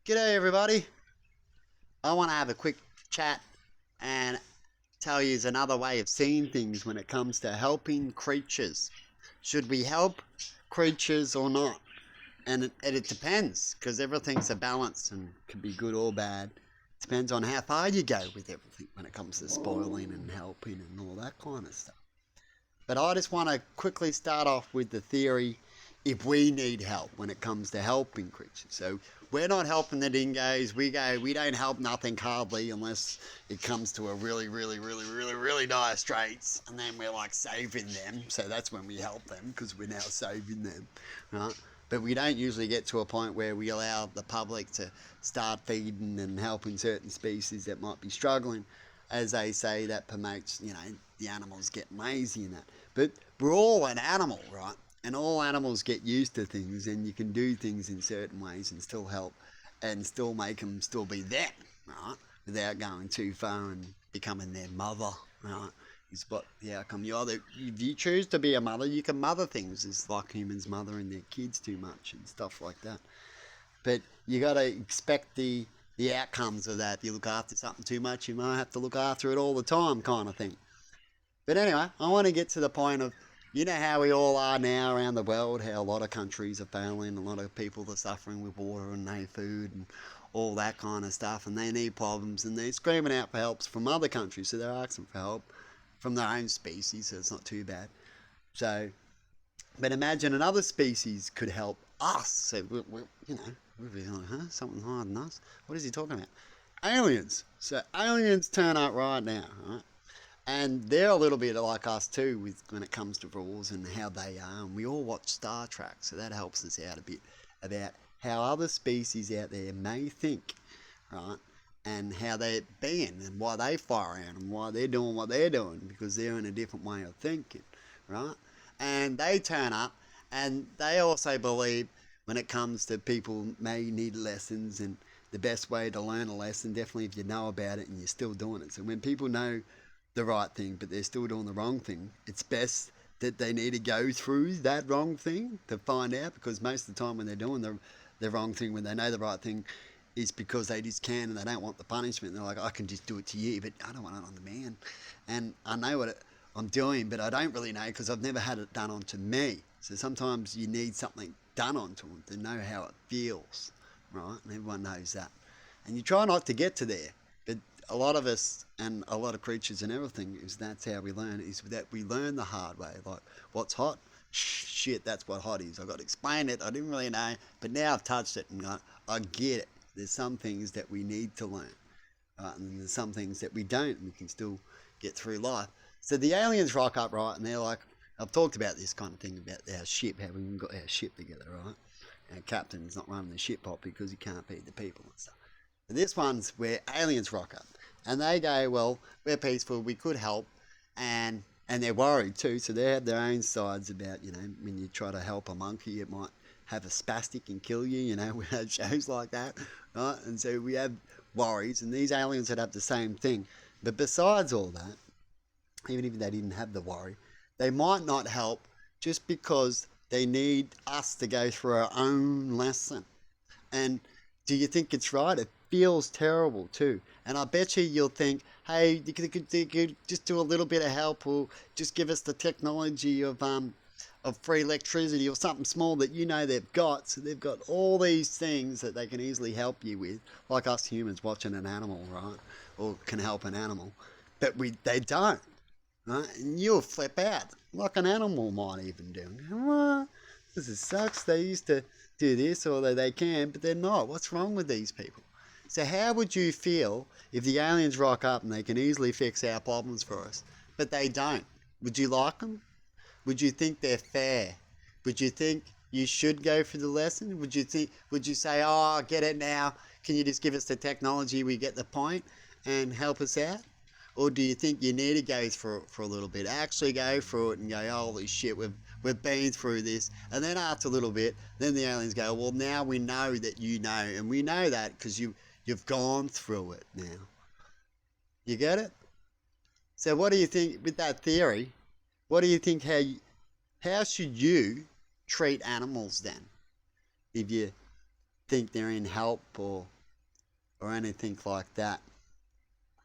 G'day, everybody. I want to have a quick chat and tell you another way of seeing things when it comes to helping creatures. Should we help creatures or not? And it depends because everything's a balance and can be good or bad. Depends on how far you go with everything when it comes to spoiling and helping and all that kind of stuff. But I just want to quickly start off with the theory if we need help when it comes to helping creatures. So we're not helping the dingoes. We don't help nothing hardly unless it comes to a really dire straits, and then we're like saving them. So that's when we help them because we're now saving them, right? But we don't usually get to a point where we allow the public to start feeding and helping certain species that might be struggling. As they say, that promotes, the animals getting lazy and that. But we're all an animal, right? And all animals get used to things, and you can do things in certain ways and still help and still make them still be them, right? Without going too far and becoming their mother, right? Is what the outcome. If you choose to be a mother, you can mother things. It's like humans mothering their kids too much and stuff like that. But you got to expect the outcomes of that. If you look after something too much, you might have to look after it all the time, kind of thing. But anyway, I want to get to the point of, how we all are now around the world, how a lot of countries are failing, a lot of people are suffering with water and no food and all that kind of stuff, and they need problems, and they're screaming out for help from other countries, so they're asking for help from their own species, so it's not too bad. So, but imagine another species could help us. So, we'd be like, huh? Something higher than us? What is he talking about? Aliens. So, aliens turn up right now, right? And they're a little bit like us too with when it comes to rules and how they are. And we all watch Star Trek, so that helps us out a bit about how other species out there may think, right? And how they're being and why they fire out and why they're doing what they're doing because they're in a different way of thinking, right? And they turn up and they also believe when it comes to people may need lessons and the best way to learn a lesson, definitely if you know about it and you're still doing it. So when people know the right thing, but they're still doing the wrong thing, it's best that they need to go through that wrong thing to find out because most of the time when they're doing the wrong thing, when they know the right thing, is because they just can and they don't want the punishment. They're like, I can just do it to you, but I don't want it on the man. And I know I'm doing, but I don't really know because I've never had it done onto me. So sometimes you need something done onto them to know how it feels, right? And everyone knows that. And you try not to get to there, but a lot of us and a lot of creatures and everything is that's how we learn is that we learn the hard way. Like what's hot? Shit, that's what hot is. I got to explain it. I didn't really know, but now I've touched it and I get it. There's some things that we need to learn, right? And there's some things that we don't. And we can still get through life. So the aliens rock up, right? And they're like, I've talked about this kind of thing about our ship, how we got our ship together, right? Our captain's not running the ship up because he can't feed the people and stuff. But this one's where aliens rock up and they go, well, we're peaceful, we could help, and they're worried too. So they have their own sides about, when you try to help a monkey, it might have a spastic and kill you. We have shows like that, right? And so we have worries, and these aliens would have the same thing. But besides all that, even if they didn't have the worry, they might not help just because they need us to go through our own lesson. And do you think it's right? It feels terrible too. And I bet you'll think, hey, you could just do a little bit of help or just give us the technology of free electricity or something small that they've got. So they've got all these things that they can easily help you with, like us humans watching an animal, right? Or can help an animal. But they don't, right? And you'll flip out, like an animal might even do. What? This sucks. They used to do this, or they can, but they're not. What's wrong with these people? So how would you feel if the aliens rock up and they can easily fix our problems for us, but they don't? Would you like them? Would you think they're fair? Would you think you should go for the lesson? Would you say, oh, I get it now. Can you just give us the technology? We get the point and help us out? Or do you think you need to go for a little bit? Actually go through it and go, holy shit, we've been through this. And then after a little bit, then the aliens go, well, now we know that you know. And we know that because you've gone through it now. You get it? So what do you think with that theory? What do you think how should you treat animals then? If think they're in help or anything like that.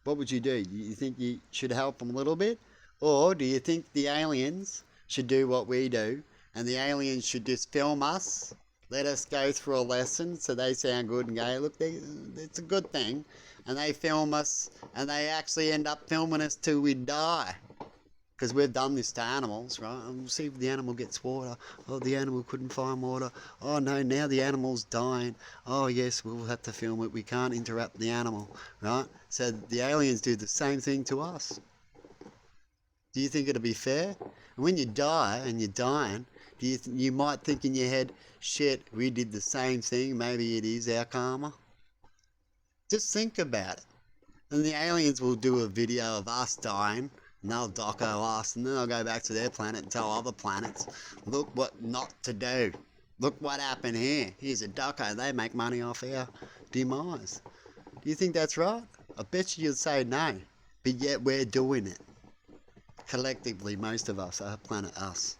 What would you do? Do you think you should help them a little bit? Or do you think the aliens should do what we do and the aliens should just film us, let us go through a lesson so they sound good and go, look, it's a good thing, and they film us and they actually end up filming us till we die? Because we've done this to animals, right? And we'll see if the animal gets water. Oh, the animal couldn't find water. Oh, no, now the animal's dying. Oh, yes, we'll have to film it. We can't interrupt the animal, right? So the aliens do the same thing to us. Do you think it'll be fair? And when you die and you're dying, you might think in your head, shit, we did the same thing. Maybe it is our karma. Just think about it. And the aliens will do a video of us dying. And they'll doco us, and then they'll go back to their planet and tell other planets, look what not to do. Look what happened here. Here's a doco. They make money off our demise. Do you think that's right? I bet you'd say no. But yet we're doing it. Collectively, most of us, our planet us.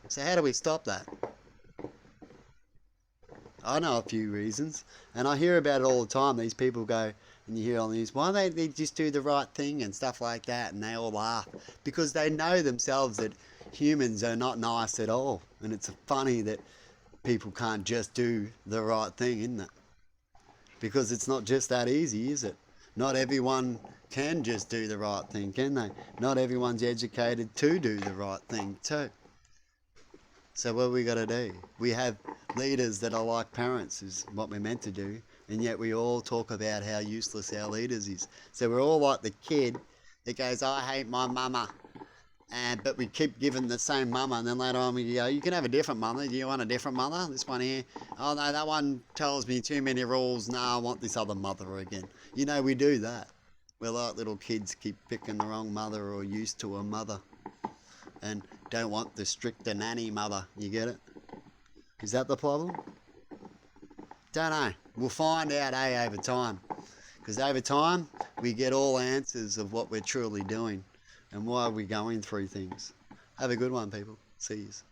So how do we stop that? I know a few reasons, and I hear about it all the time. These people go, and you hear on the news, why don't they just do the right thing and stuff like that, and they all laugh. Because they know themselves that humans are not nice at all. And it's funny that people can't just do the right thing, isn't it? Because it's not just that easy, is it? Not everyone can just do the right thing, can they? Not everyone's educated to do the right thing too. So what we got to do? We have leaders that are like parents, is what we're meant to do, and yet we all talk about how useless our leaders is. So we're all like the kid that goes, I hate my mama, but we keep giving the same mama, and then later on we go, you can have a different mother. Do you want a different mother? This one here? Oh no, that one tells me too many rules. No, I want this other mother again. You know, we do that. We're like little kids, keep picking the wrong mother or used to a mother, and don't want the stricter nanny mother. You get it? Is that the problem? Don't know. We'll find out, over time. Because over time, we get all answers of what we're truly doing and why we're going through things. Have a good one, people. See yous.